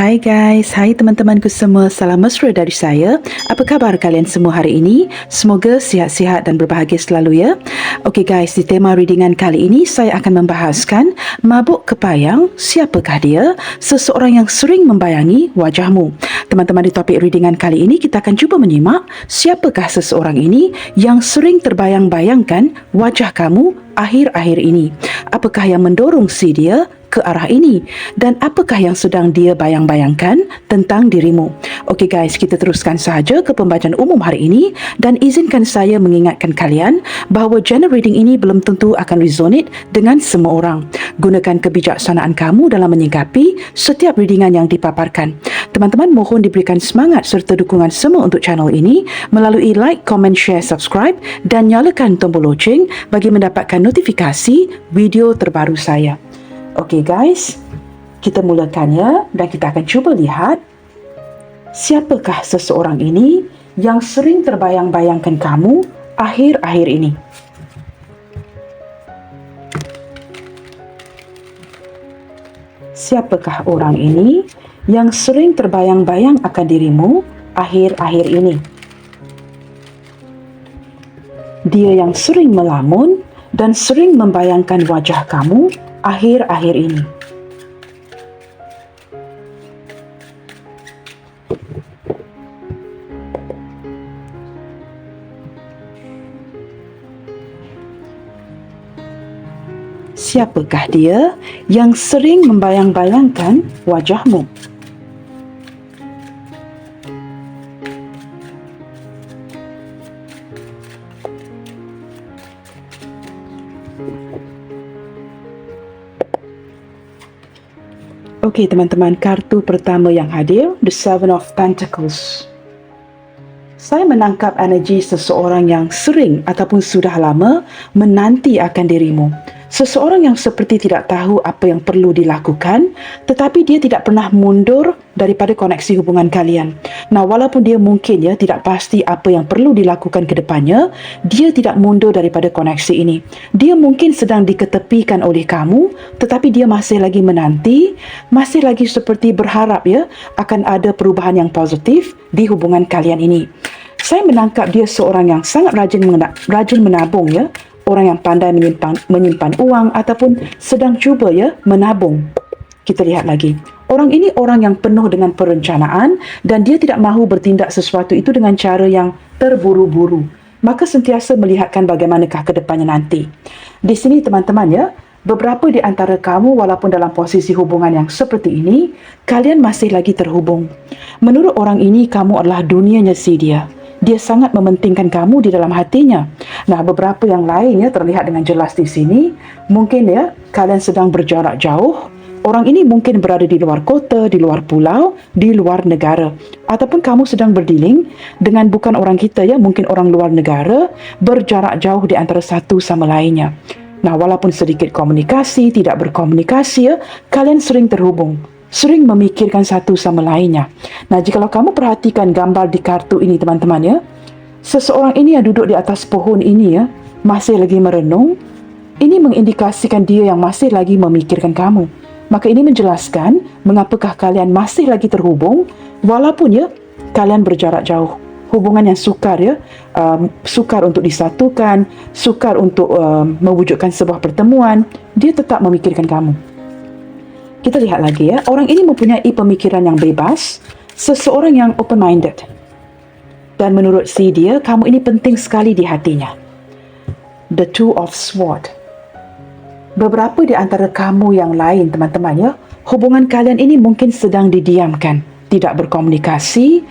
Hai guys, hai teman-temanku semua, salam mesra dari saya. Apa khabar kalian semua hari ini? Semoga sihat-sihat dan berbahagia selalu ya. Okey guys, di tema readingan kali ini saya akan membahaskan mabuk kepayang, siapakah dia? Seseorang yang sering membayangi wajahmu. Teman-teman, di topik readingan kali ini kita akan cuba menyimak siapakah seseorang ini yang sering terbayang-bayangkan wajah kamu akhir-akhir ini. Apakah yang mendorong si dia ke arah ini dan apakah yang sedang dia bayang-bayangkan tentang dirimu. Okey guys, kita teruskan sahaja ke pembacaan umum hari ini dan izinkan saya mengingatkan kalian bahawa general reading ini belum tentu akan resonate dengan semua orang. Gunakan kebijaksanaan kamu dalam menyikapi setiap readingan yang dipaparkan. Teman-teman, mohon diberikan semangat serta dukungan semua untuk channel ini melalui like, comment, share, subscribe dan nyalakan tombol loceng bagi mendapatkan notifikasi video terbaru saya. Okey guys, kita mulakan ya dan kita akan cuba lihat siapakah seseorang ini yang sering terbayang-bayangkan kamu akhir-akhir ini. Siapakah orang ini yang sering terbayang-bayang akan dirimu akhir-akhir ini? Dia yang sering melamun dan sering membayangkan wajah kamu akhir-akhir ini. Siapakah dia yang sering membayang-bayangkan wajahmu? Okey teman-teman, kartu pertama yang hadir, The Seven of Pentacles. Saya menangkap energi seseorang yang sering ataupun sudah lama menanti akan dirimu. Seseorang yang seperti tidak tahu apa yang perlu dilakukan, tetapi dia tidak pernah mundur daripada koneksi hubungan kalian. Nah, walaupun dia mungkin tidak pasti apa yang perlu dilakukan ke depannya, dia tidak mundur daripada koneksi ini. Dia mungkin sedang diketepikan oleh kamu, tetapi dia masih lagi menanti, masih lagi seperti berharap akan ada perubahan yang positif di hubungan kalian ini. Saya menangkap dia seorang yang sangat rajin menabung orang yang pandai menyimpan uang ataupun sedang cuba menabung. Kita lihat lagi. Orang ini orang yang penuh dengan perencanaan dan dia tidak mahu bertindak sesuatu itu dengan cara yang terburu-buru. Maka sentiasa melihatkan bagaimanakah ke depannya nanti. Di sini teman-teman beberapa di antara kamu walaupun dalam posisi hubungan yang seperti ini, kalian masih lagi terhubung. Menurut orang ini kamu adalah dunianya si dia. Dia sangat mementingkan kamu di dalam hatinya. Nah, beberapa yang lain terlihat dengan jelas di sini. Mungkin kalian sedang berjarak jauh. Orang ini mungkin berada di luar kota, di luar pulau, di luar negara. Ataupun kamu sedang berdealing dengan bukan orang kita mungkin orang luar negara, berjarak jauh di antara satu sama lainnya. Nah, walaupun sedikit komunikasi, tidak berkomunikasi kalian sering terhubung. Sering memikirkan satu sama lainnya. Nah, jikalau kamu perhatikan gambar di kartu ini teman-teman seseorang ini yang duduk di atas pohon ini masih lagi merenung. Ini mengindikasikan dia yang masih lagi memikirkan kamu. Maka ini menjelaskan mengapakah kalian masih lagi terhubung walaupun kalian berjarak jauh. Hubungan yang sukar sukar untuk disatukan, sukar untuk mewujudkan sebuah pertemuan, dia tetap memikirkan kamu. Kita lihat lagi orang ini mempunyai pemikiran yang bebas, seseorang yang open-minded. Dan menurut si dia, kamu ini penting sekali di hatinya. The Two of Swords. Beberapa di antara kamu yang lain, teman-teman hubungan kalian ini mungkin sedang didiamkan, tidak berkomunikasi,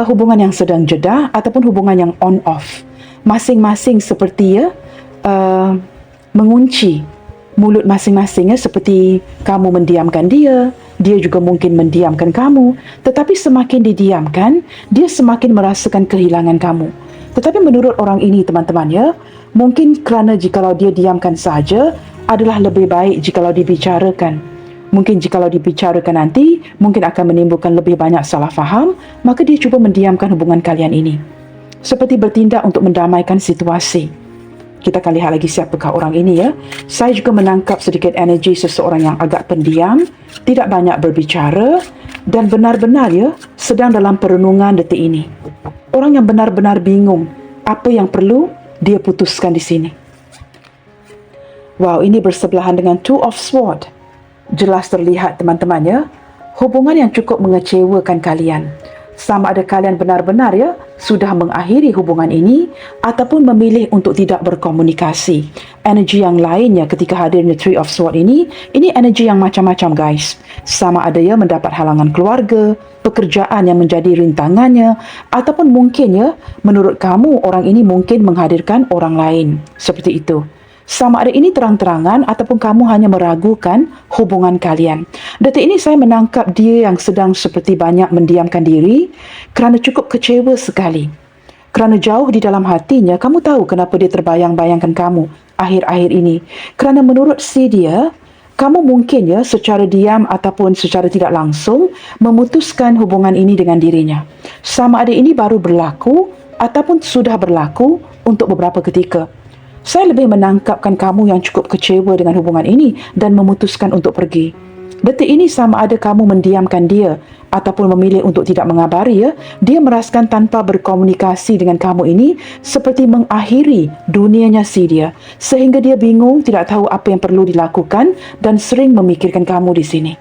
hubungan yang sedang jeda ataupun hubungan yang on-off. Masing-masing seperti mengunci mulut masing-masing seperti kamu mendiamkan dia, dia juga mungkin mendiamkan kamu. Tetapi semakin didiamkan, dia semakin merasakan kehilangan kamu. Tetapi menurut orang ini teman-teman mungkin kerana jikalau dia diamkan saja adalah lebih baik jikalau dibicarakan. Mungkin jikalau dibicarakan nanti mungkin akan menimbulkan lebih banyak salah faham, maka dia cuba mendiamkan hubungan kalian ini. Seperti bertindak untuk mendamaikan situasi. Kita akan lihat lagi siapakah orang ini ya. Saya juga menangkap sedikit energi seseorang yang agak pendiam, tidak banyak berbicara dan benar-benar ya sedang dalam perenungan detik ini. Orang yang benar-benar bingung apa yang perlu dia putuskan di sini. Wow, ini bersebelahan dengan Two of Swords. Jelas terlihat teman-teman ya, hubungan yang cukup mengecewakan kalian. Sama ada kalian benar-benar ya sudah mengakhiri hubungan ini ataupun memilih untuk tidak berkomunikasi. Energi yang lainnya ketika hadirnya Three of Swords ini energi yang macam-macam guys. Sama ada ya mendapat halangan keluarga, pekerjaan yang menjadi rintangannya, ataupun mungkin ya menurut kamu orang ini mungkin menghadirkan orang lain. Seperti itu. Sama ada ini terang-terangan ataupun kamu hanya meragukan hubungan kalian. Detik ini saya menangkap dia yang sedang seperti banyak mendiamkan diri kerana cukup kecewa sekali. Kerana jauh di dalam hatinya, kamu tahu kenapa dia terbayang-bayangkan kamu akhir-akhir ini. Kerana menurut si dia, kamu mungkin ya secara diam ataupun secara tidak langsung memutuskan hubungan ini dengan dirinya. Sama ada ini baru berlaku ataupun sudah berlaku untuk beberapa ketika. Saya lebih menangkapkan kamu yang cukup kecewa dengan hubungan ini dan memutuskan untuk pergi. Detik ini sama ada kamu mendiamkan dia ataupun memilih untuk tidak mengabari ya. Dia merasakan tanpa berkomunikasi dengan kamu ini seperti mengakhiri dunianya si dia. Sehingga dia bingung, tidak tahu apa yang perlu dilakukan dan sering memikirkan kamu di sini.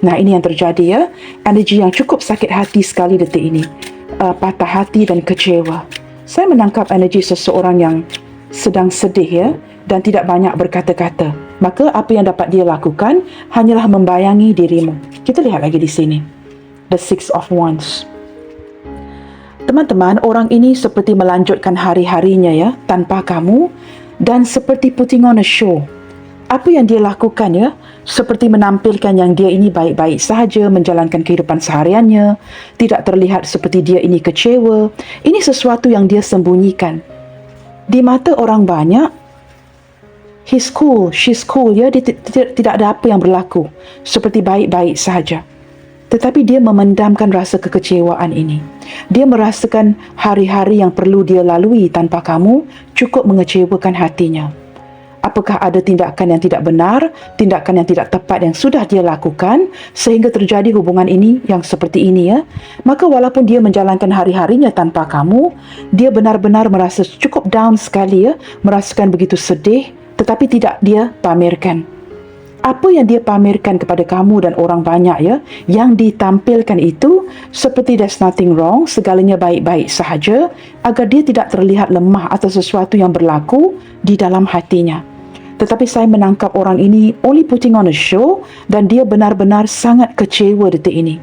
Nah, ini yang terjadi ya. Energi yang cukup sakit hati sekali detik ini. Patah hati dan kecewa. Saya menangkap energi seseorang yang sedang sedih ya dan tidak banyak berkata-kata. Maka apa yang dapat dia lakukan hanyalah membayangi dirimu. Kita lihat lagi di sini. The Six of Wands. Teman-teman, orang ini seperti melanjutkan hari-harinya ya tanpa kamu dan seperti putting on a show. Apa yang dia lakukan ya, seperti menampilkan yang dia ini baik-baik sahaja menjalankan kehidupan sehariannya, tidak terlihat seperti dia ini kecewa. Ini sesuatu yang dia sembunyikan. Di mata orang banyak, he's cool, she's cool ya, dia tidak ada apa yang berlaku, seperti baik-baik sahaja. Tetapi dia memendamkan rasa kekecewaan ini. Dia merasakan hari-hari yang perlu dia lalui tanpa kamu cukup mengecewakan hatinya. Apakah ada tindakan yang tidak benar, tindakan yang tidak tepat yang sudah dia lakukan sehingga terjadi hubungan ini yang seperti ini ya? Maka walaupun dia menjalankan hari-harinya tanpa kamu, dia benar-benar merasa cukup down sekali ya, merasakan begitu sedih, tetapi tidak dia pamerkan. Apa yang dia pamerkan kepada kamu dan orang banyak ya, yang ditampilkan itu seperti there's nothing wrong, segalanya baik-baik sahaja, agar dia tidak terlihat lemah atau sesuatu yang berlaku di dalam hatinya. Tetapi saya menangkap orang ini only putting on a show dan dia benar-benar sangat kecewa detik ini.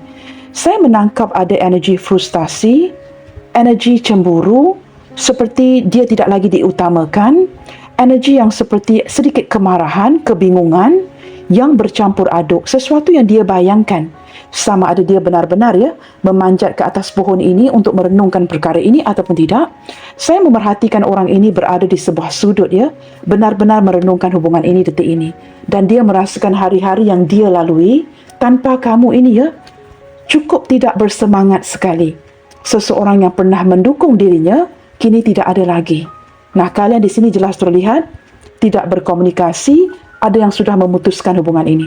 Saya menangkap ada energi frustasi, energi cemburu, seperti dia tidak lagi diutamakan, energi yang seperti sedikit kemarahan, kebingungan yang bercampur aduk, sesuatu yang dia bayangkan. Sama ada dia benar-benar ya memanjat ke atas pohon ini untuk merenungkan perkara ini ataupun tidak. Saya memerhatikan orang ini berada di sebuah sudut ya, benar-benar merenungkan hubungan ini detik ini. Dan dia merasakan hari-hari yang dia lalui tanpa kamu ini ya, cukup tidak bersemangat sekali. Seseorang yang pernah mendukung dirinya, kini tidak ada lagi. Nah, kalian di sini jelas terlihat tidak berkomunikasi, ada yang sudah memutuskan hubungan ini.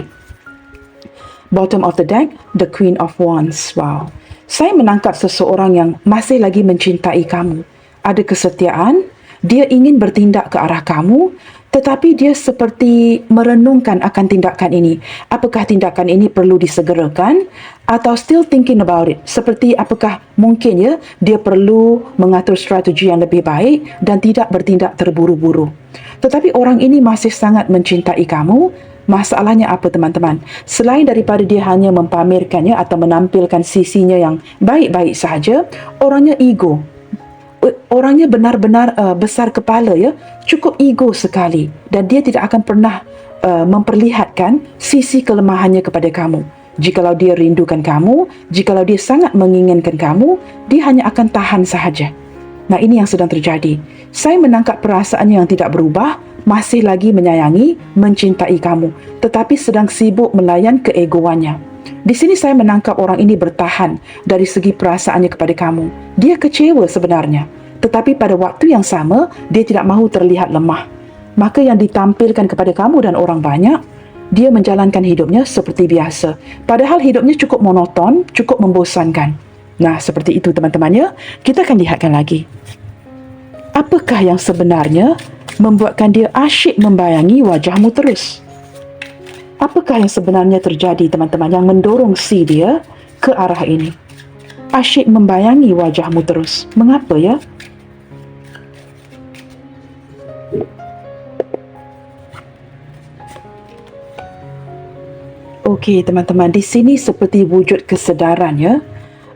Bottom of the deck, the Queen of Wands. Wow. Saya menangkap seseorang yang masih lagi mencintai kamu. Ada kesetiaan, dia ingin bertindak ke arah kamu, tetapi dia seperti merenungkan akan tindakan ini. Apakah tindakan ini perlu disegerakan atau still thinking about it? Seperti apakah mungkin ya dia perlu mengatur strategi yang lebih baik dan tidak bertindak terburu-buru. Tetapi orang ini masih sangat mencintai kamu. Masalahnya apa teman-teman? Selain daripada dia hanya mempamerkannya atau menampilkan sisinya yang baik-baik sahaja, orangnya ego. Orangnya benar-benar besar kepala ya, cukup ego sekali dan dia tidak akan pernah memperlihatkan sisi kelemahannya kepada kamu. Jikalau dia rindukan kamu, jikalau dia sangat menginginkan kamu, dia hanya akan tahan sahaja. Nah, ini yang sedang terjadi. Saya menangkap perasaannya yang tidak berubah, masih lagi menyayangi, mencintai kamu, tetapi sedang sibuk melayan keegoannya. Di sini saya menangkap orang ini bertahan dari segi perasaannya kepada kamu. Dia kecewa sebenarnya, tetapi pada waktu yang sama, dia tidak mahu terlihat lemah. maka yang ditampilkan kepada kamu dan orang banyak, dia menjalankan hidupnya seperti biasa. Padahal hidupnya cukup monoton, cukup membosankan. Nah, seperti itu teman-teman ya. Kita akan lihatkan lagi. Apakah yang sebenarnya membuatkan dia asyik membayangi wajahmu terus? Apakah yang sebenarnya terjadi teman-teman yang mendorong si dia ke arah ini? Asyik membayangi wajahmu terus. Mengapa ya? Okey teman-teman, di sini seperti wujud kesedaran ya.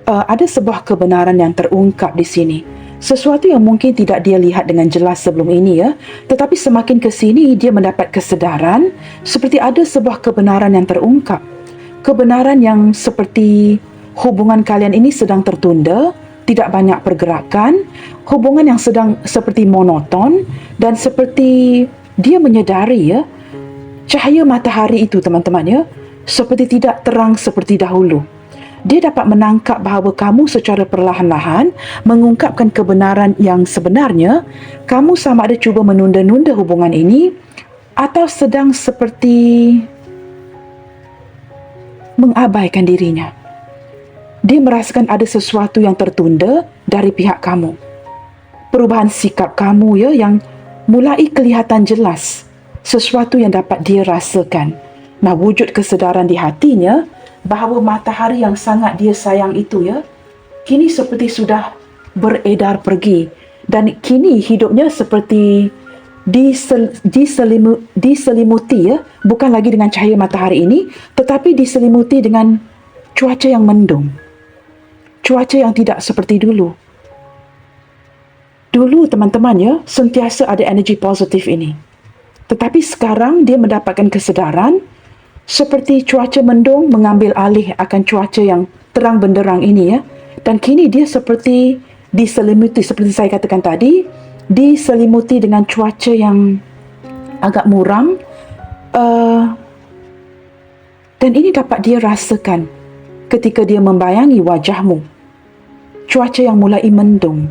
Ada sebuah kebenaran yang terungkap di sini. Sesuatu yang mungkin tidak dia lihat dengan jelas sebelum ini ya. Tetapi semakin ke sini dia mendapat kesedaran seperti ada sebuah kebenaran yang terungkap. Kebenaran yang seperti hubungan kalian ini sedang tertunda, tidak banyak pergerakan, hubungan yang sedang seperti monoton dan seperti dia menyedari ya, cahaya matahari itu teman-teman ya, seperti tidak terang seperti dahulu. Dia dapat menangkap bahawa kamu secara perlahan-lahan mengungkapkan kebenaran yang sebenarnya. Kamu sama ada cuba menunda-nunda hubungan ini atau sedang seperti mengabaikan dirinya. Dia merasakan ada sesuatu yang tertunda dari pihak kamu. Perubahan sikap kamu ya yang mulai kelihatan jelas. Sesuatu yang dapat dia rasakan. Nah, wujud kesedaran di hatinya bahawa matahari yang sangat dia sayang itu ya, kini seperti sudah beredar pergi. Dan kini hidupnya seperti diselimuti ya, bukan lagi dengan cahaya matahari ini, tetapi diselimuti dengan cuaca yang mendung. Cuaca yang tidak seperti dulu. Dulu teman-teman ya, sentiasa ada energi positif ini. Tetapi sekarang dia mendapatkan kesedaran seperti cuaca mendung mengambil alih akan cuaca yang terang benderang ini ya. Dan kini dia seperti diselimuti, seperti saya katakan tadi, diselimuti dengan cuaca yang agak muram. Dan ini dapat dia rasakan ketika dia membayangi wajahmu. Cuaca yang mulai mendung.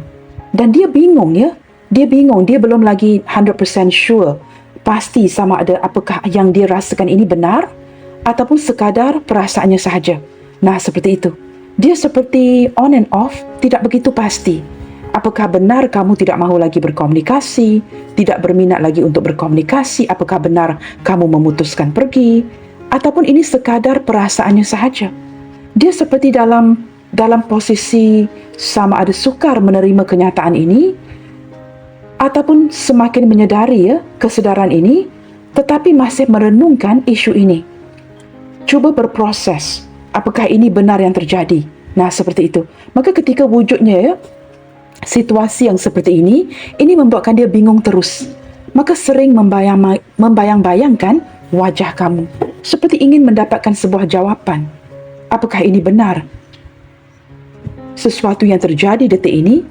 Dan dia bingung ya. Dia bingung, dia belum lagi 100% sure. Pasti sama ada apakah yang dia rasakan ini benar ataupun sekadar perasaannya sahaja. Nah, seperti itu. Dia seperti on and off, tidak begitu pasti. Apakah benar kamu tidak mahu lagi berkomunikasi, tidak berminat lagi untuk berkomunikasi, apakah benar kamu memutuskan pergi, ataupun ini sekadar perasaannya sahaja. Dia seperti dalam posisi sama ada sukar menerima kenyataan ini, ataupun semakin menyedari ya kesedaran ini, tetapi masih merenungkan isu ini. Cuba berproses, apakah ini benar yang terjadi? Nah, seperti itu. Maka ketika wujudnya ya, situasi yang seperti ini membuatkan dia bingung terus. Maka sering membayang-bayangkan wajah kamu. Seperti ingin mendapatkan sebuah jawapan. Apakah ini benar? Sesuatu yang terjadi detik ini,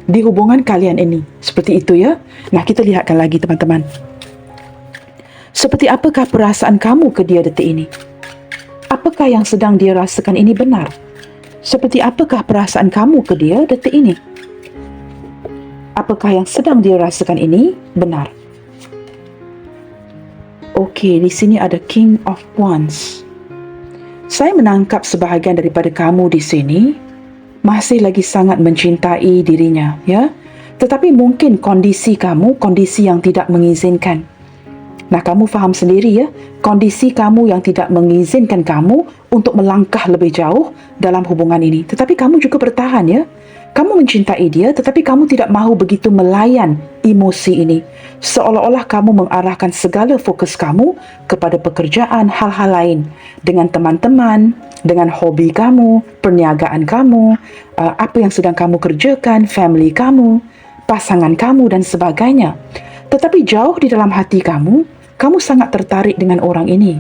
di hubungan kalian ini. Seperti itu ya. Nah, kita lihatkan lagi teman-teman. Seperti apakah perasaan kamu ke dia detik ini? Apakah yang sedang dia rasakan ini benar? Seperti apakah perasaan kamu ke dia detik ini? Apakah yang sedang dia rasakan ini benar? Okey, di sini ada King of Wands. Saya menangkap sebahagian daripada kamu di sini masih lagi sangat mencintai dirinya, ya. Tetapi mungkin kondisi kamu, kondisi yang tidak mengizinkan. Nah, kamu faham sendiri ya, kondisi kamu yang tidak mengizinkan kamu untuk melangkah lebih jauh dalam hubungan ini. Tetapi kamu juga bertahan ya. Kamu mencintai dia, tetapi kamu tidak mahu begitu melayan emosi ini. Seolah-olah kamu mengarahkan segala fokus kamu kepada pekerjaan, hal-hal lain. Dengan teman-teman, dengan hobi kamu, perniagaan kamu, apa yang sedang kamu kerjakan, family kamu, pasangan kamu dan sebagainya. Tetapi jauh di dalam hati kamu sangat tertarik dengan orang ini.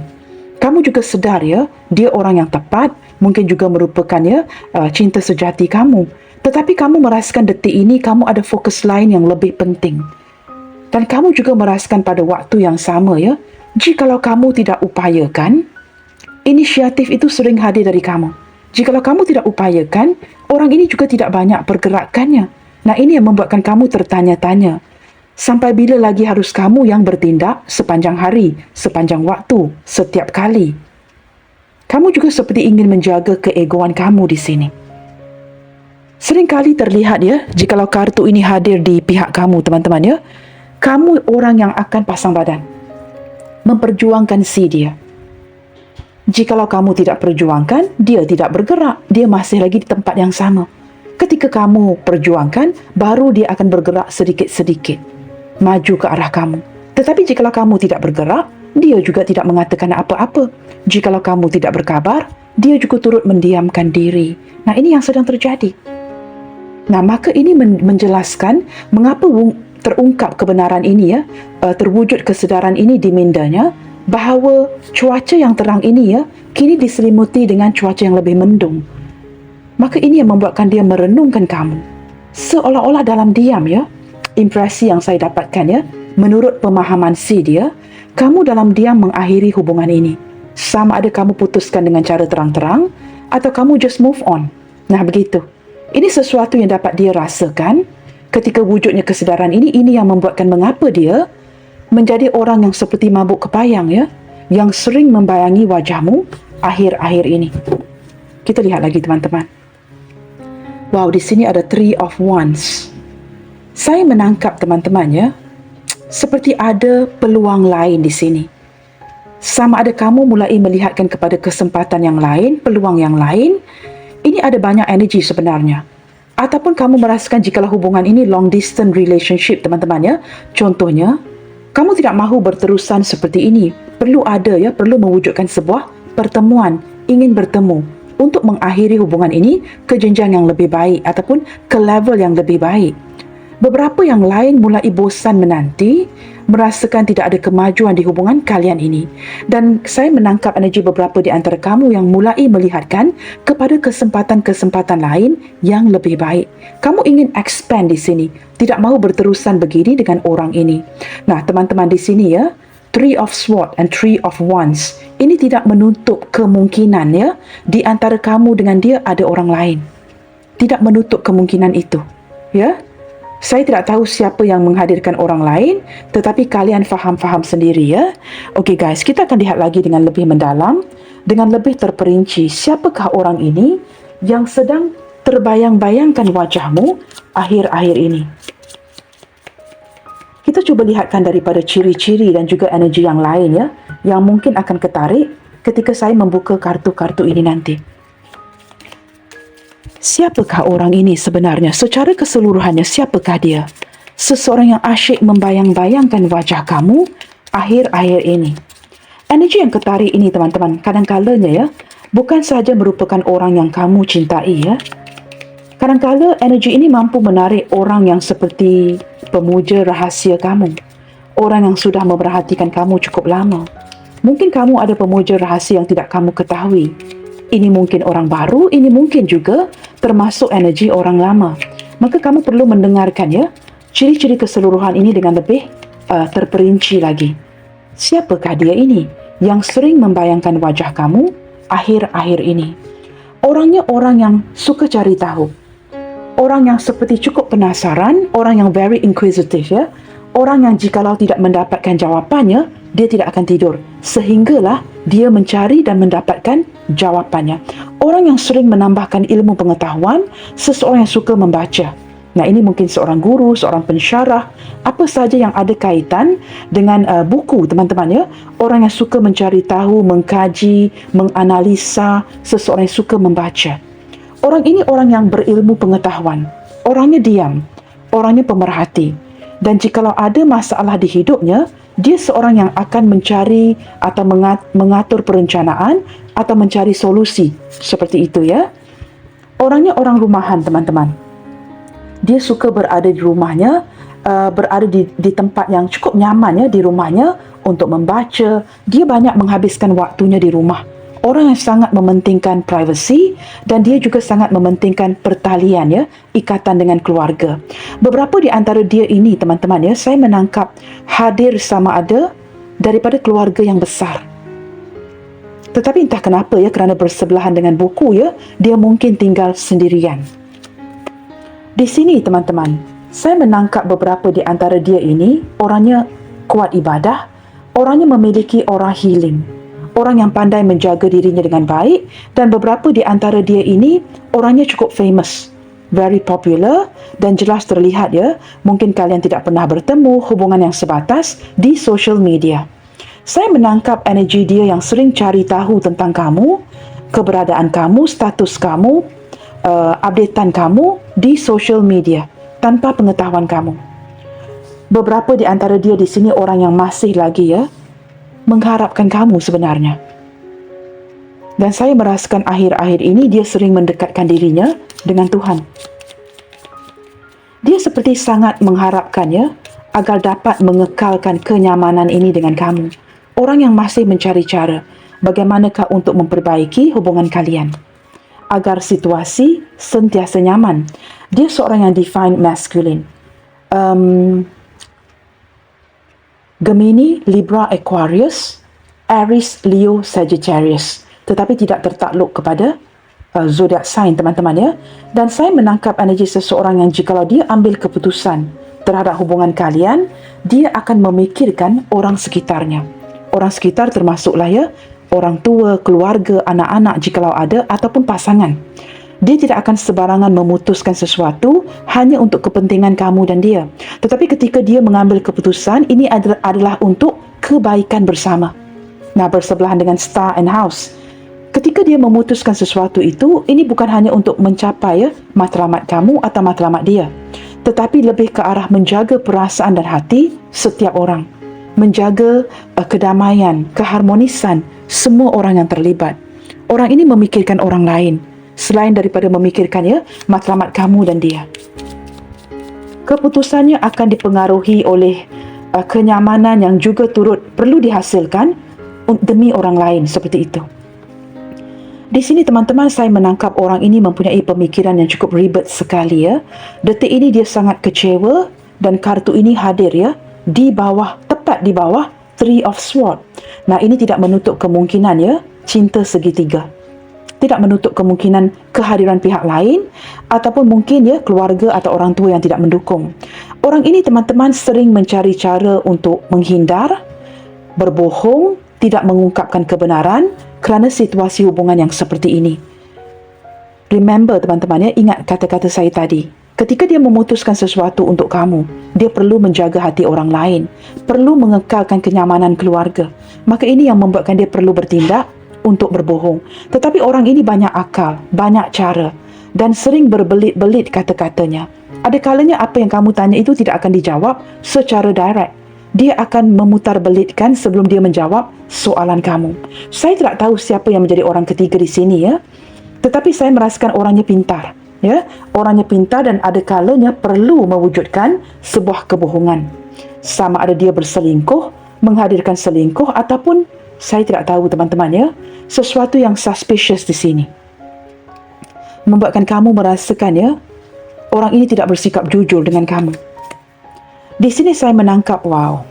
Kamu juga sedar ya, dia orang yang tepat, mungkin juga merupakan ya cinta sejati kamu. Tetapi kamu merasakan detik ini kamu ada fokus lain yang lebih penting. Dan kamu juga merasakan pada waktu yang sama ya, jikalau kamu tidak upayakan, inisiatif itu sering hadir dari kamu. Jikalau kamu tidak upayakan, orang ini juga tidak banyak pergerakannya. Nah, ini yang membuatkan kamu tertanya-tanya. Sampai bila lagi harus kamu yang bertindak sepanjang hari, sepanjang waktu, setiap kali? Kamu juga seperti ingin menjaga keegoan kamu di sini. Seringkali terlihat ya, jikalau kartu ini hadir di pihak kamu teman-teman ya, kamu orang yang akan pasang badan, memperjuangkan si dia. Jikalau kamu tidak perjuangkan, dia tidak bergerak, dia masih lagi di tempat yang sama. Ketika kamu perjuangkan, baru dia akan bergerak sedikit-sedikit, maju ke arah kamu. Tetapi jikalau kamu tidak bergerak, dia juga tidak mengatakan apa-apa. Jikalau kamu tidak berkabar, dia juga turut mendiamkan diri. Nah, ini yang sedang terjadi. Nah, maka ini menjelaskan mengapa terungkap kebenaran ini ya, terwujud kesedaran ini di mindanya, bahawa cuaca yang terang ini ya, kini diselimuti dengan cuaca yang lebih mendung. Maka ini yang membuatkan dia merenungkan kamu. Seolah-olah dalam diam ya, impresi yang saya dapatkan ya, menurut pemahaman si dia, kamu dalam diam mengakhiri hubungan ini. Sama ada kamu putuskan dengan cara terang-terang, atau kamu just move on. Nah, begitu. Ini sesuatu yang dapat dia rasakan ketika wujudnya kesedaran ini yang membuatkan mengapa dia menjadi orang yang seperti mabuk kepayang ya, yang sering membayangi wajahmu akhir-akhir ini. Kita lihat lagi teman-teman. Wow, di sini ada Three of Wands. Saya menangkap teman-teman ya, seperti ada peluang lain di sini. Sama ada kamu mulai melihatkan kepada kesempatan yang lain, peluang yang lain. Ini ada banyak energi sebenarnya. Ataupun kamu merasakan jikalau hubungan ini long distance relationship teman-teman ya. Contohnya, kamu tidak mahu berterusan seperti ini. Perlu mewujudkan sebuah pertemuan, ingin bertemu untuk mengakhiri hubungan ini ke jenjang yang lebih baik ataupun ke level yang lebih baik. Beberapa yang lain mulai bosan menanti, merasakan tidak ada kemajuan di hubungan kalian ini. Dan saya menangkap energi beberapa di antara kamu yang mulai melihatkan kepada kesempatan-kesempatan lain yang lebih baik. Kamu ingin expand di sini, tidak mahu berterusan begini dengan orang ini. Nah, teman-teman di sini ya, Three of Swords and Three of Wands. Ini tidak menutup kemungkinan ya, di antara kamu dengan dia ada orang lain. Tidak menutup kemungkinan itu. Ya. Saya tidak tahu siapa yang menghadirkan orang lain, tetapi kalian faham-faham sendiri ya. Okey guys, kita akan lihat lagi dengan lebih mendalam, dengan lebih terperinci siapakah orang ini yang sedang terbayang-bayangkan wajahmu akhir-akhir ini. Kita cuba lihatkan daripada ciri-ciri dan juga energi yang lain ya, yang mungkin akan ketarik ketika saya membuka kartu-kartu ini nanti. Siapakah orang ini sebenarnya? Secara keseluruhannya, siapakah dia? Seseorang yang asyik membayang-bayangkan wajah kamu akhir-akhir ini. Energi yang ketarik ini teman-teman, kadang-kalanya ya, bukan sahaja merupakan orang yang kamu cintai ya. Kadang-kala energi ini mampu menarik orang yang seperti pemuja rahasia kamu. Orang yang sudah memerhatikan kamu cukup lama. Mungkin kamu ada pemuja rahasia yang tidak kamu ketahui. Ini mungkin orang baru, ini mungkin juga termasuk energi orang lama. Maka kamu perlu mendengarkan ya, ciri-ciri keseluruhan ini dengan lebih terperinci lagi. Siapakah dia ini yang sering membayangkan wajah kamu akhir-akhir ini? Orangnya orang yang suka cari tahu. Orang yang seperti cukup penasaran, orang yang very inquisitive ya. Orang yang jikalau tidak mendapatkan jawapannya, dia tidak akan tidur. Sehinggalah dia mencari dan mendapatkan jawapannya. Orang yang sering menambahkan ilmu pengetahuan, seseorang yang suka membaca. Nah, ini mungkin seorang guru, seorang pensyarah, apa saja yang ada kaitan dengan buku, teman-teman ya. Orang yang suka mencari tahu, mengkaji, menganalisa, seseorang yang suka membaca. Orang ini orang yang berilmu pengetahuan. Orangnya diam, orangnya pemerhati. Dan jikalau ada masalah di hidupnya, dia seorang yang akan mencari atau mengatur perencanaan atau mencari solusi. Seperti itu ya. Orangnya orang rumahan, teman-teman. Dia suka berada di rumahnya, berada di tempat yang cukup nyaman ya, di rumahnya untuk membaca. Dia banyak menghabiskan waktunya di rumah. Orang yang sangat mementingkan privasi dan dia juga sangat mementingkan pertalian ya, ikatan dengan keluarga. Beberapa di antara dia ini teman-teman ya, saya menangkap hadir sama ada daripada keluarga yang besar. Tetapi entah kenapa ya, kerana bersebelahan dengan buku ya, dia mungkin tinggal sendirian. Di sini teman-teman, Saya menangkap beberapa di antara dia ini, orangnya kuat ibadah, orangnya memiliki aura healing, orang yang pandai menjaga dirinya dengan baik, dan beberapa di antara dia ini, orangnya cukup famous, very popular, dan jelas terlihat ya, mungkin kalian tidak pernah bertemu hubungan yang sebatas di social media. Saya menangkap energi dia yang sering cari tahu tentang kamu, keberadaan kamu, status kamu, updatean kamu di social media tanpa pengetahuan kamu. Beberapa di antara dia di sini orang yang masih lagi ya mengharapkan kamu sebenarnya. Dan saya merasakan akhir-akhir ini dia sering mendekatkan dirinya dengan Tuhan. Dia seperti sangat mengharapkannya agar dapat mengekalkan kenyamanan ini dengan kamu. Orang yang masih mencari cara bagaimanakah untuk memperbaiki hubungan kalian agar situasi sentiasa nyaman. Dia seorang yang divine masculine. Gemini, Libra, Aquarius, Aries, Leo, Sagittarius. Tetapi tidak tertakluk kepada zodiak sign teman-teman ya. Dan saya menangkap energi seseorang yang jikalau dia ambil keputusan terhadap hubungan kalian, dia akan memikirkan orang sekitarnya. Orang sekitar termasuklah ya, orang tua, keluarga, anak-anak jikalau ada ataupun pasangan. Dia tidak akan sebarangan memutuskan sesuatu hanya untuk kepentingan kamu dan dia. Tetapi ketika dia mengambil keputusan, ini adalah untuk kebaikan bersama. Nah, bersebelahan dengan star and house. Ketika dia memutuskan sesuatu itu, ini bukan hanya untuk mencapai matlamat kamu atau matlamat dia, tetapi lebih ke arah menjaga perasaan dan hati setiap orang. Menjaga kedamaian, keharmonisan semua orang yang terlibat. Orang ini memikirkan orang lain selain daripada memikirkan matlamat kamu dan dia. Keputusannya akan dipengaruhi oleh kenyamanan yang juga turut perlu dihasilkan demi orang lain seperti itu. Di sini teman-teman, saya menangkap orang ini mempunyai pemikiran yang cukup ribet sekali ya. Detik ini dia sangat kecewa dan kartu ini hadir ya di bawah, tepat di bawah Three of Swords. Nah, ini tidak menutup kemungkinan ya cinta segitiga. Tidak menutup kemungkinan kehadiran pihak lain ataupun mungkin ya keluarga atau orang tua yang tidak mendukung. Orang ini teman-teman sering mencari cara untuk menghindar, berbohong, tidak mengungkapkan kebenaran kerana situasi hubungan yang seperti ini. Remember teman-teman ya, ingat kata-kata saya tadi. Ketika dia memutuskan sesuatu untuk kamu, dia perlu menjaga hati orang lain, perlu mengekalkan kenyamanan keluarga. Maka ini yang membuatkan dia perlu bertindak untuk berbohong. Tetapi orang ini banyak akal, banyak cara dan sering berbelit-belit kata-katanya. Ada kalanya apa yang kamu tanya itu tidak akan dijawab secara direct. Dia akan memutarbelitkan sebelum dia menjawab soalan kamu. Saya tidak tahu siapa yang menjadi orang ketiga di sini ya. Tetapi saya merasakan orangnya pintar. Ya, orangnya pintar dan ada kalanya perlu mewujudkan sebuah kebohongan. Sama ada dia berselingkuh, menghadirkan selingkuh ataupun saya tidak tahu teman-teman ya, sesuatu yang suspicious di sini. Membuatkan kamu merasakan ya, orang ini tidak bersikap jujur dengan kamu. Di sini saya menangkap, wow.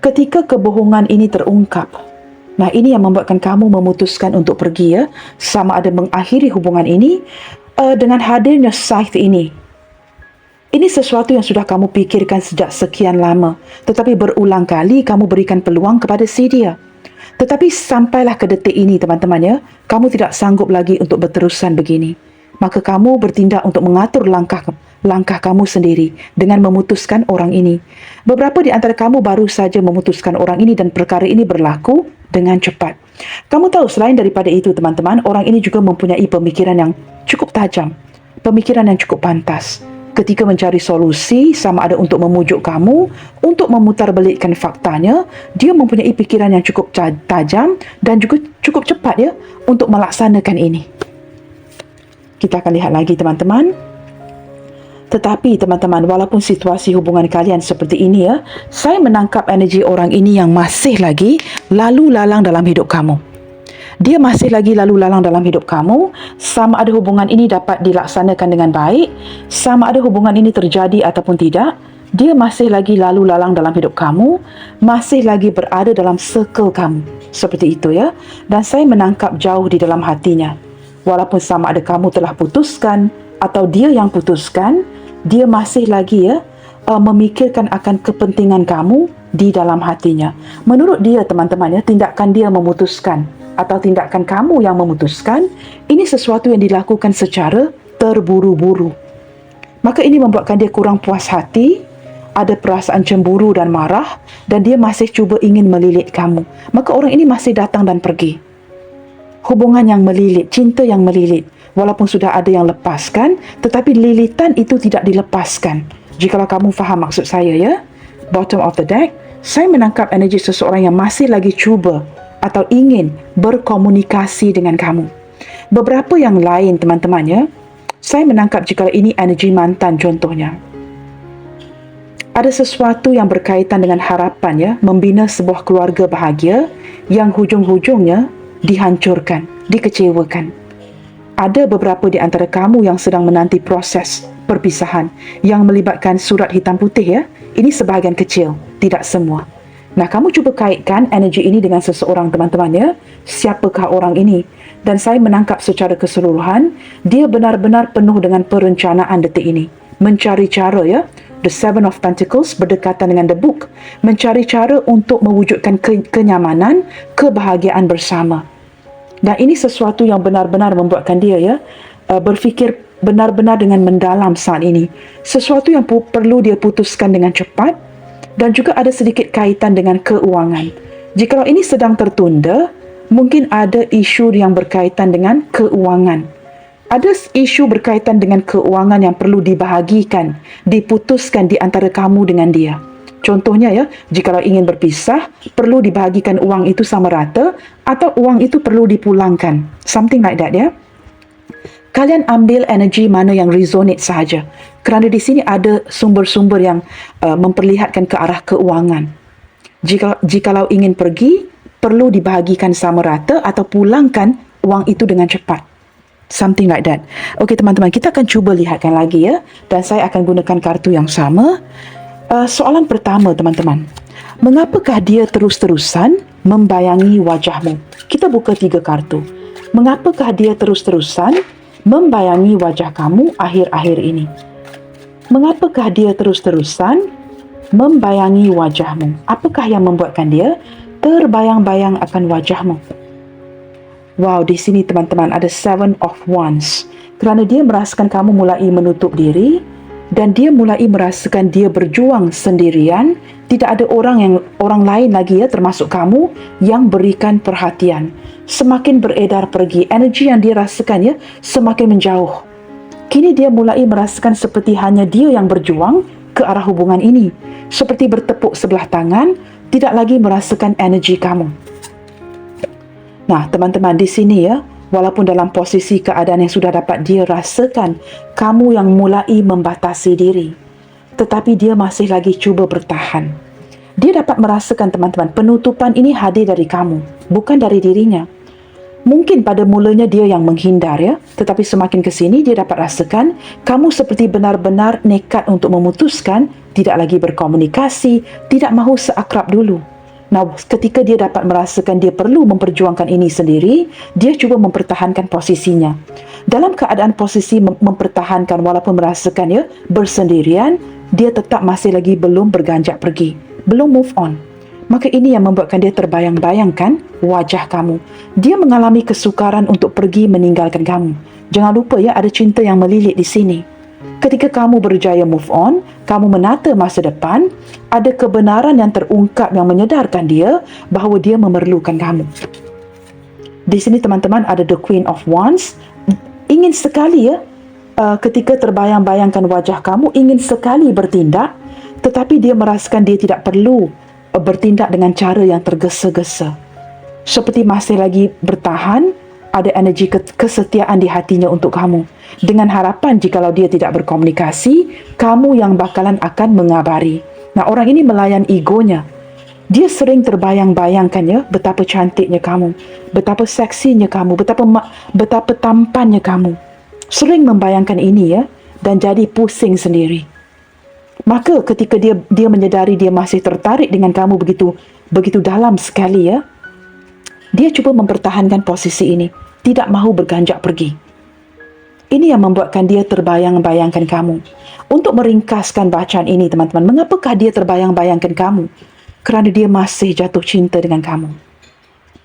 Ketika kebohongan ini terungkap, nah ini yang membuatkan kamu memutuskan untuk pergi ya, sama ada mengakhiri hubungan ini dengan hadirnya Scythe ini. Ini sesuatu yang sudah kamu pikirkan sejak sekian lama, tetapi berulang kali kamu berikan peluang kepada si dia. Tetapi sampailah ke detik ini teman-teman ya, kamu tidak sanggup lagi untuk berterusan begini. Maka kamu bertindak untuk mengatur langkah kamu sendiri dengan memutuskan orang ini. Beberapa di antara kamu baru saja memutuskan orang ini dan perkara ini berlaku dengan cepat. Kamu tahu selain daripada itu teman-teman, orang ini juga mempunyai pemikiran yang cukup tajam, pemikiran yang cukup pantas. Ketika mencari solusi, sama ada untuk memujuk kamu, untuk memutarbelitkan faktanya, dia mempunyai pikiran yang cukup tajam dan juga cukup cepat ya untuk melaksanakan ini. Kita akan lihat lagi teman-teman. Tetapi teman-teman, walaupun situasi hubungan kalian seperti ini ya, saya menangkap energi orang ini yang masih lagi lalu lalang dalam hidup kamu. Dia masih lagi lalu lalang dalam hidup kamu, sama ada hubungan ini dapat dilaksanakan dengan baik, sama ada hubungan ini terjadi ataupun tidak, dia masih lagi lalu lalang dalam hidup kamu, masih lagi berada dalam circle kamu. Seperti itu ya. Dan saya menangkap jauh di dalam hatinya. Walaupun sama ada kamu telah putuskan atau dia yang putuskan, dia masih lagi memikirkan akan kepentingan kamu di dalam hatinya. Menurut dia, teman-teman, tindakan dia memutuskan atau tindakan kamu yang memutuskan, ini sesuatu yang dilakukan secara terburu-buru. Maka ini membuatkan dia kurang puas hati, ada perasaan cemburu dan marah, dan dia masih cuba ingin melilit kamu. Maka orang ini masih datang dan pergi. Hubungan yang melilit, cinta yang melilit. Walaupun sudah ada yang lepaskan, tetapi lilitan itu tidak dilepaskan. Jikalau kamu faham maksud saya, ya. Bottom of the deck, saya menangkap energi seseorang yang masih lagi cuba atau ingin berkomunikasi dengan kamu. Beberapa yang lain, teman-teman, ya, saya menangkap jikalau ini energi mantan contohnya. Ada sesuatu yang berkaitan dengan harapan, ya, membina sebuah keluarga bahagia yang hujung-hujungnya dihancurkan, dikecewakan. Ada beberapa di antara kamu yang sedang menanti proses perpisahan yang melibatkan surat hitam putih, ya. Ini sebahagian kecil, tidak semua. Nah, kamu cuba kaitkan energi ini dengan seseorang, teman-teman, ya. Siapakah orang ini? Dan saya menangkap secara keseluruhan, dia benar-benar penuh dengan perencanaan detik ini. Mencari cara, ya. The Seven of Pentacles berdekatan dengan The Book. Mencari cara untuk mewujudkan kenyamanan, kebahagiaan bersama. Dan ini sesuatu yang benar-benar membuatkan dia, ya, berfikir benar-benar dengan mendalam saat ini. Sesuatu yang perlu dia putuskan dengan cepat, dan juga ada sedikit kaitan dengan keuangan. Jikalau ini sedang tertunda, mungkin ada isu yang berkaitan dengan keuangan. Ada isu berkaitan dengan keuangan yang perlu dibahagikan, diputuskan di antara kamu dengan dia. Contohnya, ya, jikalau ingin berpisah, perlu dibahagikan uang itu sama rata, atau uang itu perlu dipulangkan. Something like that, ya. Kalian ambil energi mana yang resonate sahaja. Kerana di sini ada sumber-sumber yang memperlihatkan ke arah keuangan. Jikalau ingin pergi, perlu dibahagikan sama rata atau pulangkan uang itu dengan cepat. Something like that. Okey, teman-teman, kita akan cuba lihatkan lagi, ya. Dan saya akan gunakan kartu yang sama. Soalan pertama, teman-teman. Mengapakah dia terus-terusan membayangi wajahmu? Kita buka 3 kartu. Mengapakah dia terus-terusan membayangi wajah kamu akhir-akhir ini? Mengapakah dia terus-terusan membayangi wajahmu? Apakah yang membuatkan dia terbayang-bayang akan wajahmu? Wow, di sini, teman-teman, ada Seven of Wands. Kerana dia merasakan kamu mulai menutup diri, dan dia mulai merasakan dia berjuang sendirian, tidak ada orang lain lagi, ya, termasuk kamu, yang berikan perhatian. Semakin beredar pergi, energi yang dia rasakan, ya, semakin menjauh. Kini dia mulai merasakan seperti hanya dia yang berjuang ke arah hubungan ini. Seperti bertepuk sebelah tangan, tidak lagi merasakan energi kamu. Nah, teman-teman, di sini, ya, walaupun dalam posisi keadaan yang sudah dapat dia rasakan, kamu yang mulai membatasi diri, tetapi dia masih lagi cuba bertahan. Dia dapat merasakan, teman-teman, penutupan ini hadir dari kamu, bukan dari dirinya. Mungkin pada mulanya dia yang menghindar, ya, tetapi semakin ke sini dia dapat rasakan kamu seperti benar-benar nekat untuk memutuskan, tidak lagi berkomunikasi, tidak mahu seakrab dulu. Nah, ketika dia dapat merasakan dia perlu memperjuangkan ini sendiri, dia cuba mempertahankan posisinya. Dalam keadaan posisi mempertahankan walaupun merasakan, ya, bersendirian, dia tetap masih lagi belum berganjak pergi, belum move on. Maka ini yang membuatkan dia terbayang-bayangkan wajah kamu. Dia mengalami kesukaran untuk pergi meninggalkan kamu. Jangan lupa, ya, ada cinta yang melilit di sini. Ketika kamu berjaya move on, kamu menata masa depan, ada kebenaran yang terungkap yang menyedarkan dia bahawa dia memerlukan kamu. Di sini, teman-teman, ada The Queen of Wands. Ingin sekali, ya, ketika terbayang-bayangkan wajah kamu, ingin sekali bertindak, tetapi dia merasakan dia tidak perlu bertindak dengan cara yang tergesa-gesa. Seperti masih lagi bertahan, ada energi kesetiaan di hatinya untuk kamu. Dengan harapan jikalau dia tidak berkomunikasi, kamu yang bakalan akan mengabari. Nah, orang ini melayan egonya. Dia sering terbayang-bayangkan, ya, betapa cantiknya kamu, betapa seksinya kamu, betapa tampannya kamu. Sering membayangkan ini, ya, dan jadi pusing sendiri. Maka ketika dia menyedari dia masih tertarik dengan kamu begitu dalam sekali, ya, dia cuba mempertahankan posisi ini, tidak mahu berganjak pergi. Ini yang membuatkan dia terbayang-bayangkan kamu. Untuk meringkaskan bacaan ini, teman-teman, mengapakah dia terbayang-bayangkan kamu? Kerana dia masih jatuh cinta dengan kamu.